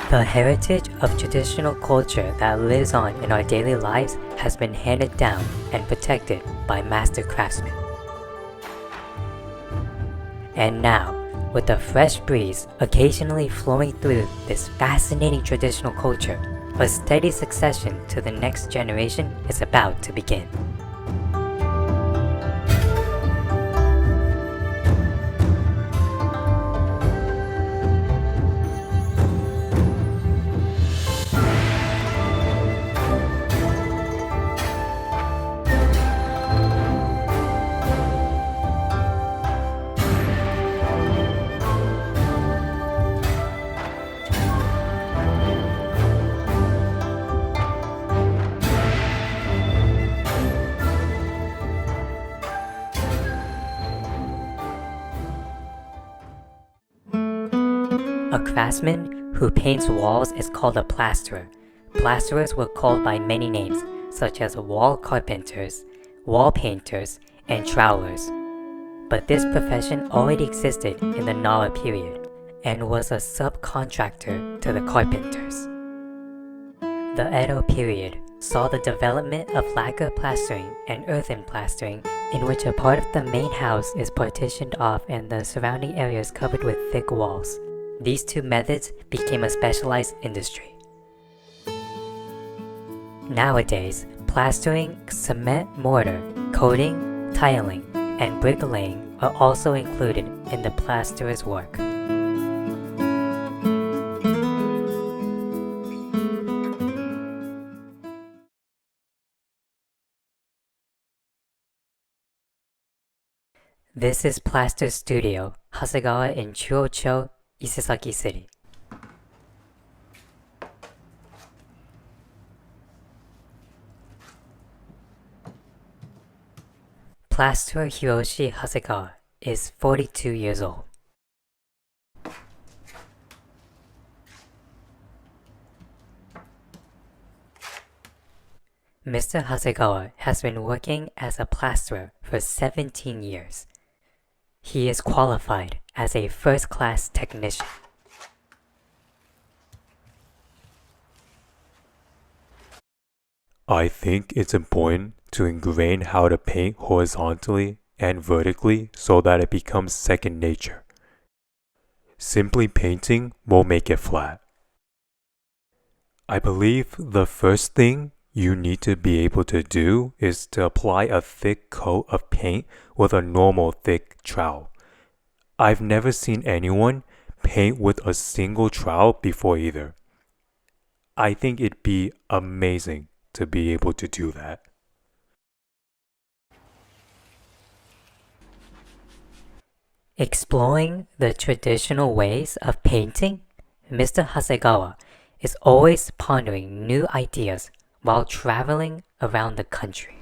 The heritage of traditional culture that lives on in our daily lives has been handed down and protected by master craftsmen. And now, with a fresh breeze occasionally flowing through this fascinating traditional culture, a steady succession to the next generation is about to begin. A craftsman who paints walls is called a plasterer. Plasterers were called by many names, such as wall carpenters, wall painters, and trowelers. But this profession already existed in the Nara period, and was a subcontractor to the carpenters. The Edo period saw the development of lacquer plastering and earthen plastering, in which a part of the main house is partitioned off and the surrounding area is covered with thick walls. These two methods became a specialized industry. Nowadays, plastering, cement mortar, coating, tiling, and bricklaying are also included in the plasterer's work. This is Plaster Studio, Hasegawa in Chuocho, Isesaki City. Plasterer Hiroshi Hasegawa is 42 years old. Mr. Hasegawa has been working as a plasterer for 17 years. He is qualified as a first-class technician. I think it's important to ingrain how to paint horizontally and vertically so that it becomes second nature. Simply painting won't make it flat. I believe the first thing you need to be able to do is to apply a thick coat of paint with a normal thick trowel. I've never seen anyone paint with a single trowel before either. I think it'd be amazing to be able to do that. Exploring the traditional ways of painting, Mr. Hasegawa is always pondering new ideas while traveling around the country.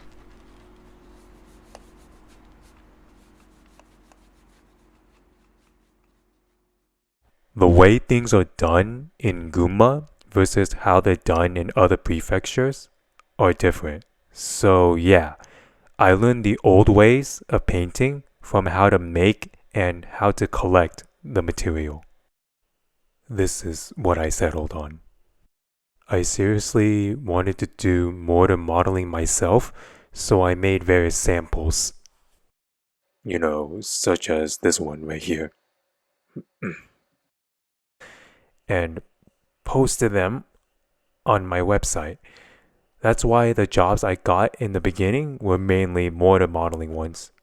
The way things are done in Gunma versus how they're done in other prefectures are different. So yeah, I learned the old ways of painting from how to make and how to collect the material. This is what I settled on. I seriously wanted to do more to modeling myself, so I made various samples. Such as this one right here. And posted them on my website. That's why the jobs I got in the beginning were mainly mortar modeling ones.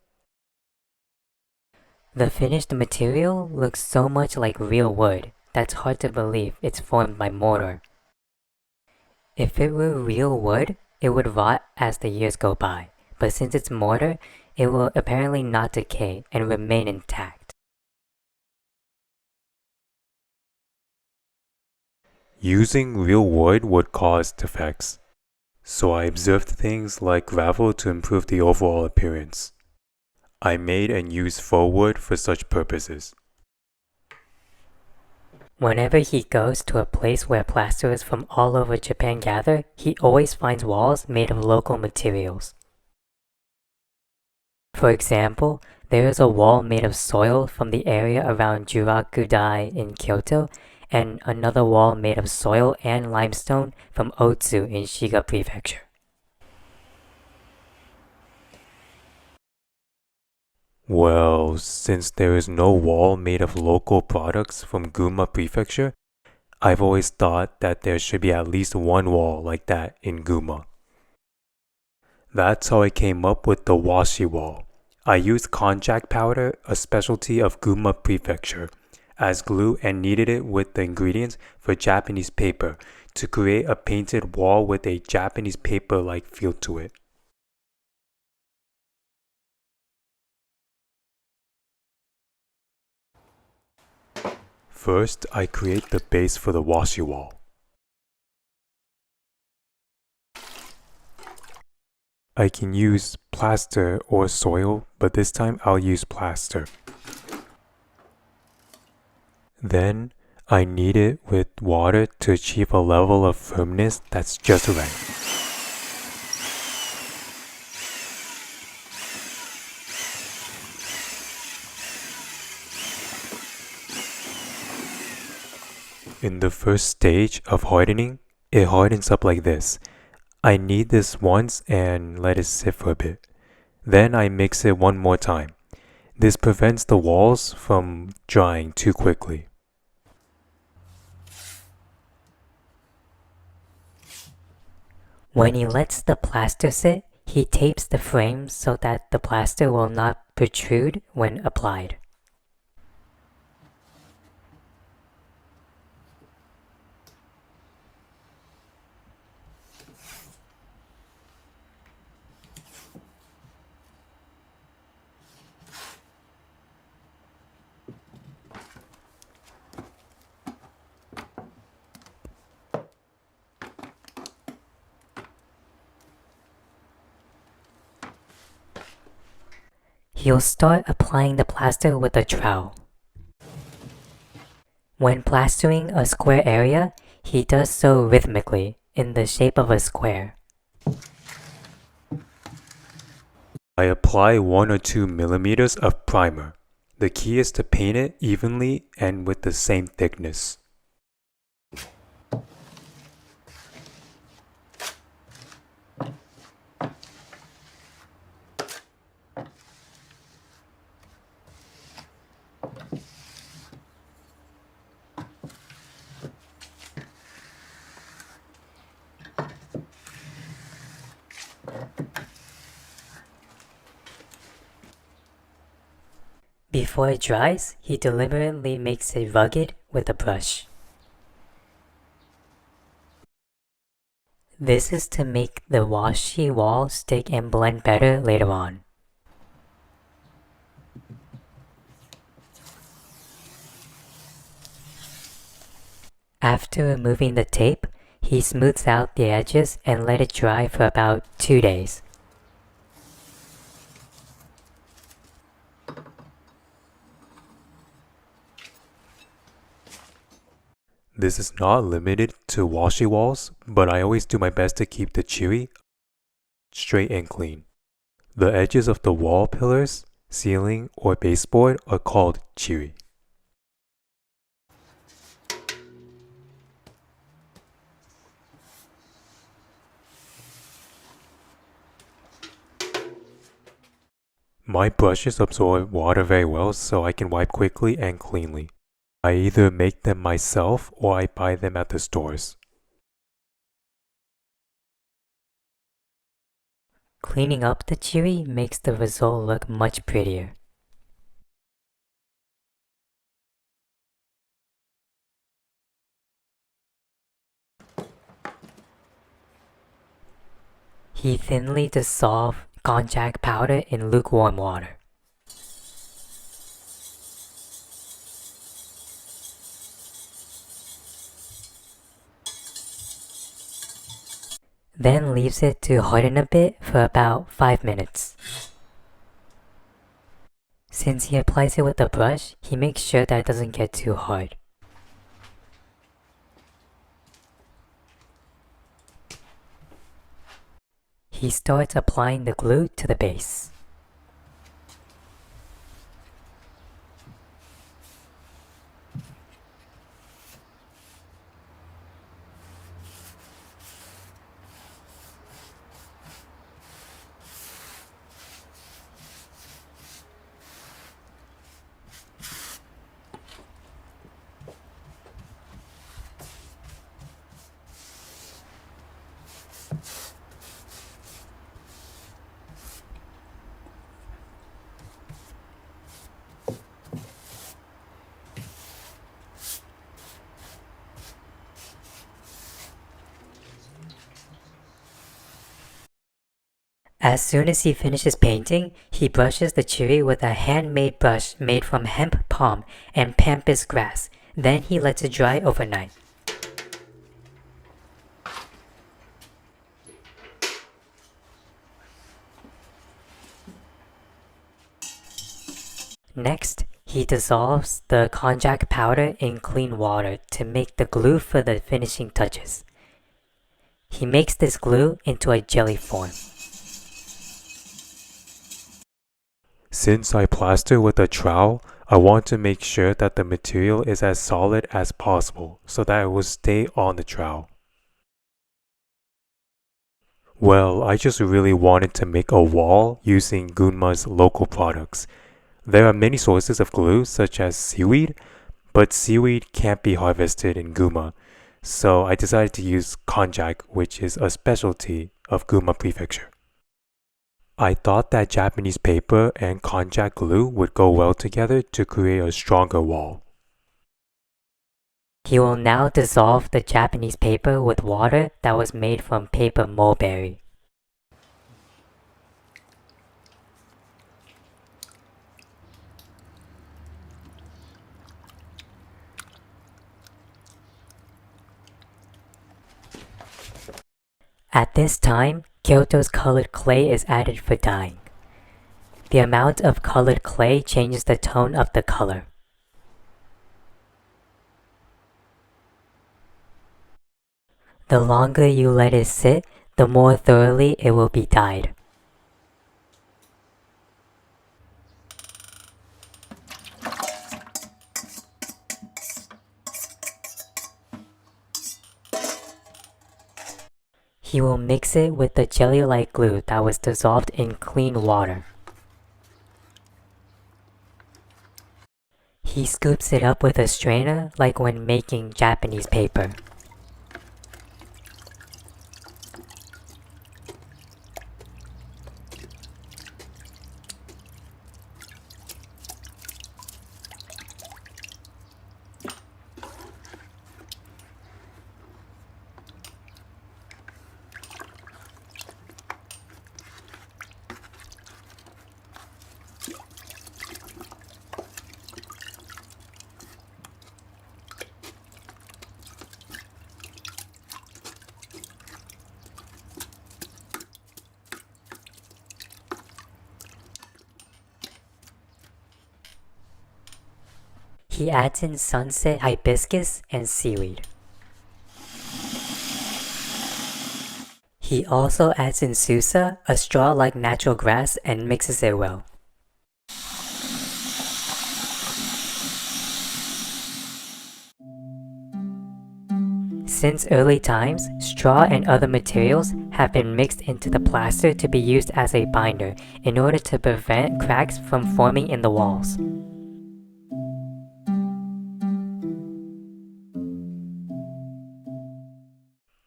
The finished material looks so much like real wood that's hard to believe it's formed by mortar. If it were real wood, it would rot as the years go by, but since it's mortar, it will apparently not decay and remain intact. Using real wood would cause defects, so I observed things like gravel to improve the overall appearance. I made and used faux wood for such purposes. Whenever he goes to a place where plasterers from all over Japan gather, he always finds walls made of local materials. For example, there is a wall made of soil from the area around Jurakudai in Kyoto, and another wall made of soil and limestone from Otsu in Shiga Prefecture. Well, since there is no wall made of local products from Gunma Prefecture, I've always thought that there should be at least one wall like that in Gunma. That's how I came up with the washi wall. I used konjac powder, a specialty of Gunma Prefecture, as glue and kneaded it with the ingredients for Japanese paper to create a painted wall with a Japanese paper-like feel to it. First, I create the base for the washi wall. I can use plaster or soil, but this time I'll use plaster. Then, I knead it with water to achieve a level of firmness that's just right. In the first stage of hardening, it hardens up like this. I knead this once and let it sit for a bit. Then I mix it one more time. This prevents the walls from drying too quickly. When he lets the plaster sit, he tapes the frame so that the plaster will not protrude when applied. He'll start applying the plaster with a trowel. When plastering a square area, he does so rhythmically, in the shape of a square. I apply 1 or 2 millimeters of primer. The key is to paint it evenly and with the same thickness. Before it dries, he deliberately makes it rugged with a brush. This is to make the washi wall stick and blend better later on. After removing the tape, he smooths out the edges and let it dry for about 2 days. This is not limited to washi walls, but I always do my best to keep the chiri straight and clean. The edges of the wall pillars, ceiling, or baseboard are called chiri. My brushes absorb water very well, so I can wipe quickly and cleanly. I either make them myself or I buy them at the stores. Cleaning up the chiri makes the result look much prettier. He thinly dissolves konjac powder in lukewarm water. Then leaves it to harden a bit for about 5 minutes. Since he applies it with a brush, he makes sure that it doesn't get too hard. He starts applying the glue to the base. As soon as he finishes painting, he brushes the cherry with a handmade brush made from hemp palm and pampas grass. Then he lets it dry overnight. Next, he dissolves the konjac powder in clean water to make the glue for the finishing touches. He makes this glue into a jelly form. Since I plaster with a trowel, I want to make sure that the material is as solid as possible so that it will stay on the trowel. Well, I just really wanted to make a wall using Gunma's local products. There are many sources of glue such as seaweed, but seaweed can't be harvested in Gunma, so I decided to use konjac, which is a specialty of Gunma Prefecture. I thought that Japanese paper and konjac glue would go well together to create a stronger wall. He will now dissolve the Japanese paper with water that was made from paper mulberry. At this time, Kyoto's colored clay is added for dyeing. The amount of colored clay changes the tone of the color. The longer you let it sit, the more thoroughly it will be dyed. He will mix it with the jelly-like glue that was dissolved in clean water. He scoops it up with a strainer like when making Japanese paper. He adds in sunset hibiscus and seaweed. He also adds in susa, a straw-like natural grass, and mixes it well. Since early times, straw and other materials have been mixed into the plaster to be used as a binder in order to prevent cracks from forming in the walls.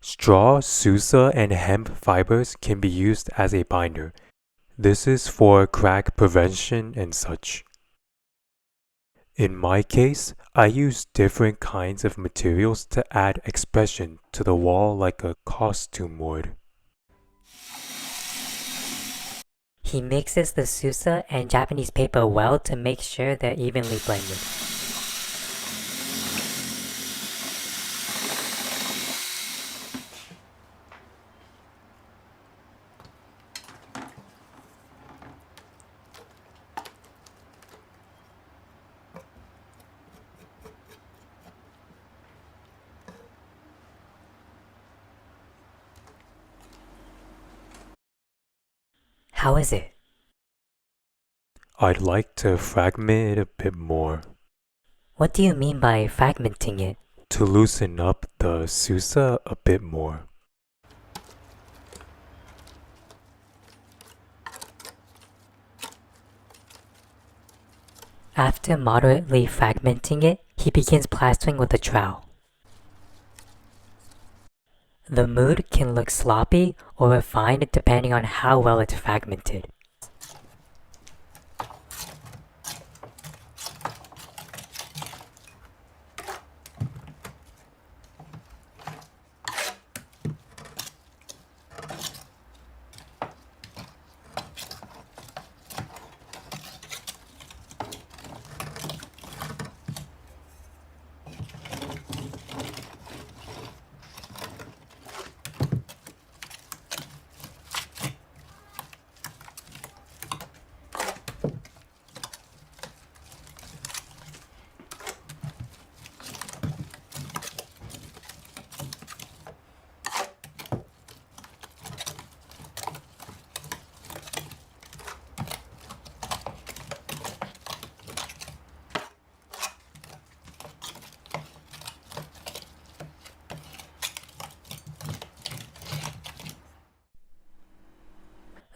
Straw, susa, and hemp fibers can be used as a binder. This is for crack prevention and such. In my case, I use different kinds of materials to add expression to the wall like a costume would. He mixes the susa and Japanese paper well to make sure they're evenly blended. How is it? I'd like to fragment it a bit more What do you mean by fragmenting it? to loosen up the susa a bit more. After moderately fragmenting it, he begins plastering with a trowel. The mood can look sloppy or refined depending on how well it's fragmented.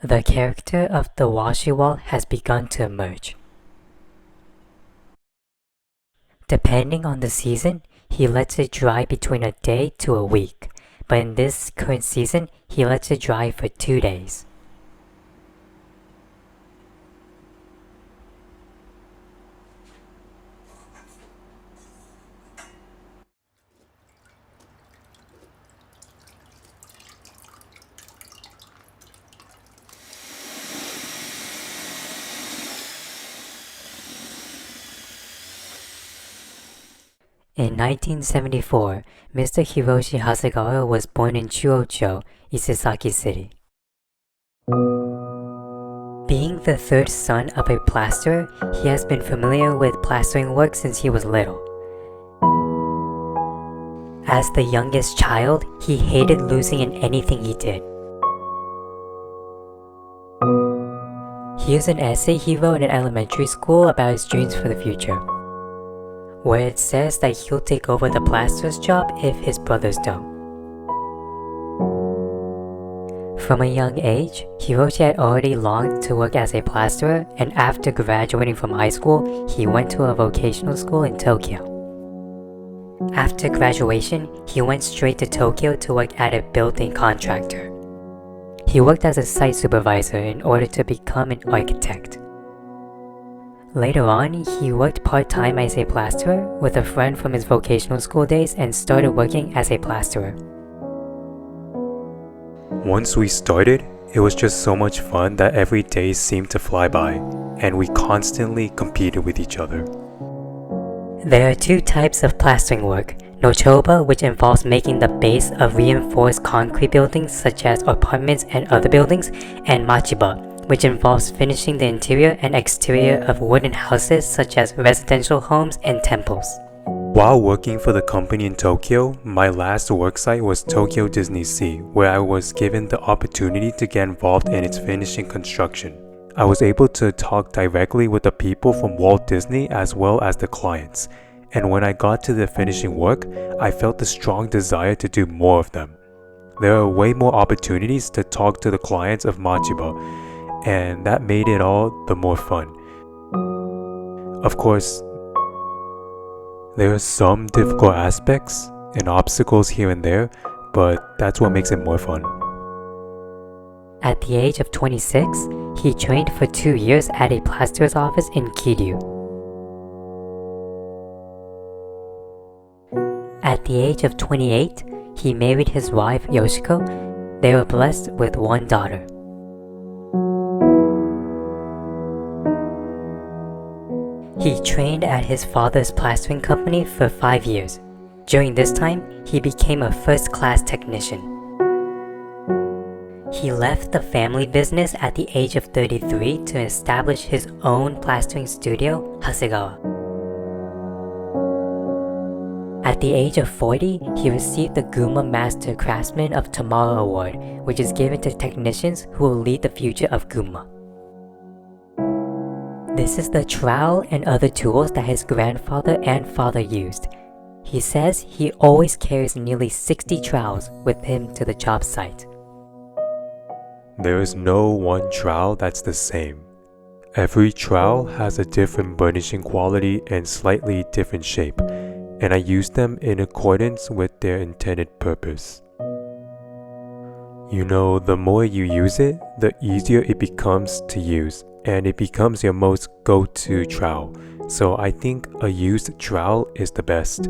The character of the washi wall has begun to emerge. Depending on the season, he lets it dry between a day to a week, but in this current season, he lets it dry for 2 days. In 1974, Mr. Hiroshi Hasegawa was born in Chuocho, Isesaki City. Being the third son of a plasterer, he has been familiar with plastering work since he was little. As the youngest child, he hated losing in anything he did. Here's an essay he wrote in elementary school about his dreams for the future, where it says that he'll take over the plasterer's job if his brothers don't. From a young age, Hiroshi had already longed to work as a plasterer, and after graduating from high school, he went to a vocational school in Tokyo. After graduation, he went straight to Tokyo to work at a building contractor. He worked as a site supervisor in order to become an architect. Later on, he worked part-time as a plasterer with a friend from his vocational school days and started working as a plasterer. Once we started, it was just so much fun that every day seemed to fly by, and we constantly competed with each other. There are 2 types of plastering work: nochoba, which involves making the base of reinforced concrete buildings such as apartments and other buildings, and machiba, which involves finishing the interior and exterior of wooden houses such as residential homes and temples. While working for the company in Tokyo, my last worksite was Tokyo Disney Sea, where I was given the opportunity to get involved in its finishing construction. I was able to talk directly with the people from Walt Disney as well as the clients, and when I got to the finishing work, I felt a strong desire to do more of them. There are way more opportunities to talk to the clients of Machiba, and that made it all the more fun. Of course, there are some difficult aspects and obstacles here and there, but that's what makes it more fun. At the age of 26, he trained for 2 years at a plasterer's office in Kiryu. At the age of 28, he married his wife Yoshiko. They were blessed with 1 daughter. He trained at his father's plastering company for 5 years. During this time, he became a first-class technician. He left the family business at the age of 33 to establish his own plastering studio, Hasegawa. At the age of 40, he received the Gunma Master Craftsman of Tomorrow Award, which is given to technicians who will lead the future of Gunma. This is the trowel and other tools that his grandfather and father used. He says he always carries nearly 60 trowels with him to the job site. There is no one trowel that's the same. Every trowel has a different burnishing quality and slightly different shape, and I use them in accordance with their intended purpose. You know, the more you use it, the easier it becomes to use, and it becomes your most go-to trowel. So I think a used trowel is the best.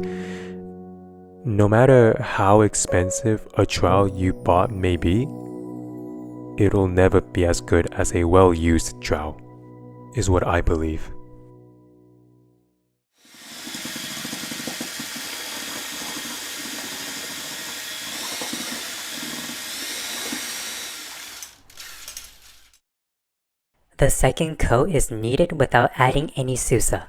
No matter how expensive a trowel you bought may be, it'll never be as good as a well-used trowel, is what I believe. The second coat is kneaded without adding any susa.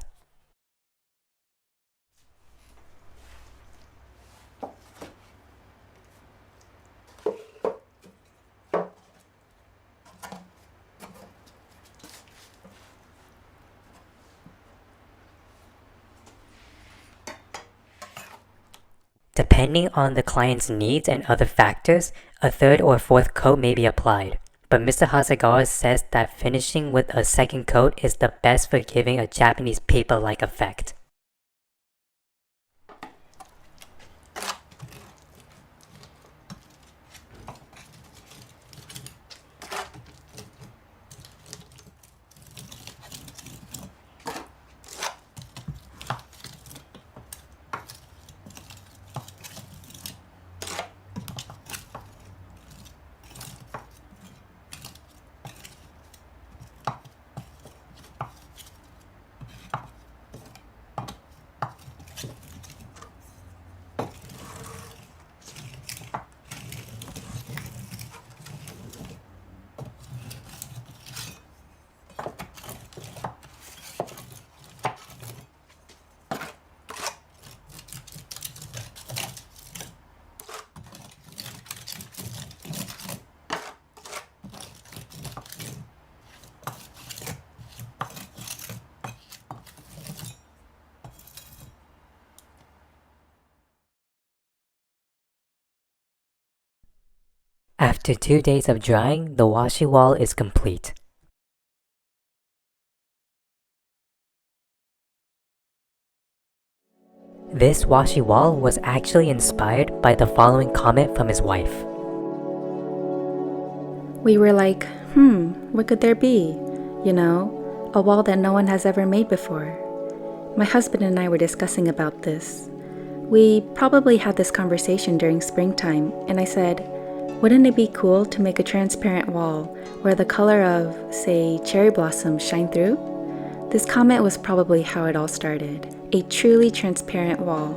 Depending on the client's needs and other factors, a third or fourth coat may be applied, but Mr. Hasegawa says that finishing with a second coat is the best for giving a Japanese paper-like effect. After 2 days of drying, the washi wall is complete. This washi wall was actually inspired by the following comment from his wife. We were like, what could there be? You know, a wall that no one has ever made before. My husband and I were discussing about this. We probably had this conversation during springtime, and I said, wouldn't it be cool to make a transparent wall where the color of, say, cherry blossoms shine through? This comment was probably how it all started, a truly transparent wall.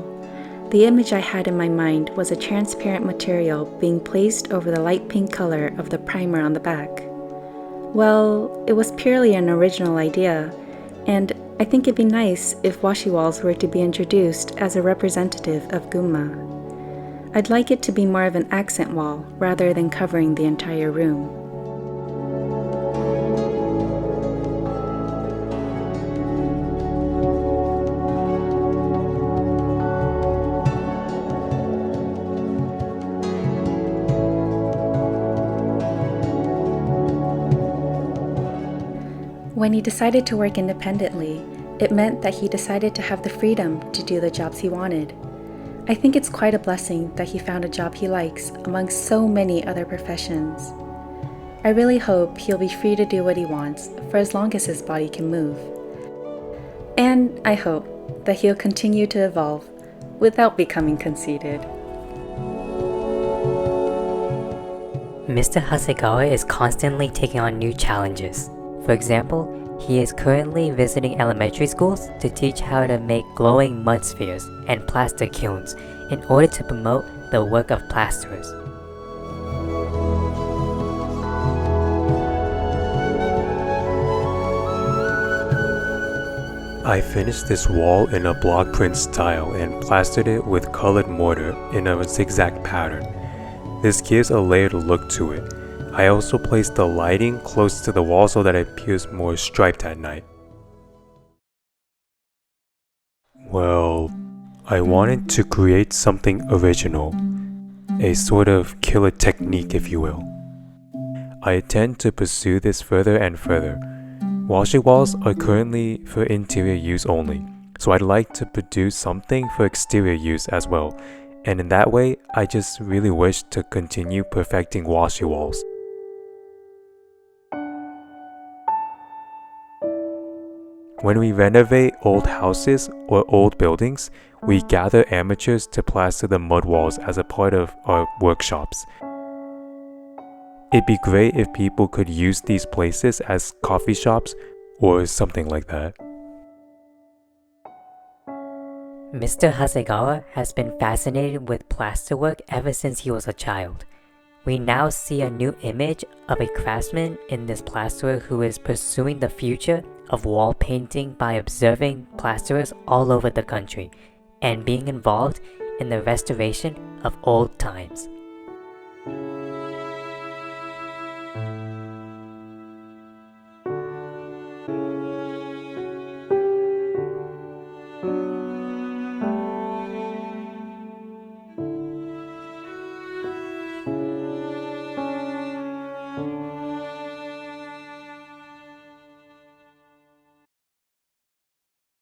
The image I had in my mind was a transparent material being placed over the light pink color of the primer on the back. Well, it was purely an original idea, and I think it'd be nice if washi walls were to be introduced as a representative of Gunma. I'd like it to be more of an accent wall rather than covering the entire room. When he decided to work independently, it meant that he decided to have the freedom to do the jobs he wanted. I think it's quite a blessing that he found a job he likes amongst so many other professions. I really hope he'll be free to do what he wants for as long as his body can move. And I hope that he'll continue to evolve without becoming conceited. Mr. Hasegawa is constantly taking on new challenges. For example, he is currently visiting elementary schools to teach how to make glowing mud spheres and plaster kilns in order to promote the work of plasterers. I finished this wall in a block print style and plastered it with colored mortar in a zigzag pattern. This gives a layered look to it. I also placed the lighting close to the wall so that it appears more striped at night. Well, I wanted to create something original, a sort of killer technique if you will. I intend to pursue this further and further. Washi walls are currently for interior use only, so I'd like to produce something for exterior use as well, and in that way, I just really wish to continue perfecting washi walls. When we renovate old houses or old buildings, we gather amateurs to plaster the mud walls as a part of our workshops. It'd be great if people could use these places as coffee shops or something like that. Mr. Hasegawa has been fascinated with plasterwork ever since he was a child. We now see a new image of a craftsman in this plasterer who is pursuing the future of wall painting by observing plasterers all over the country and being involved in the restoration of old times.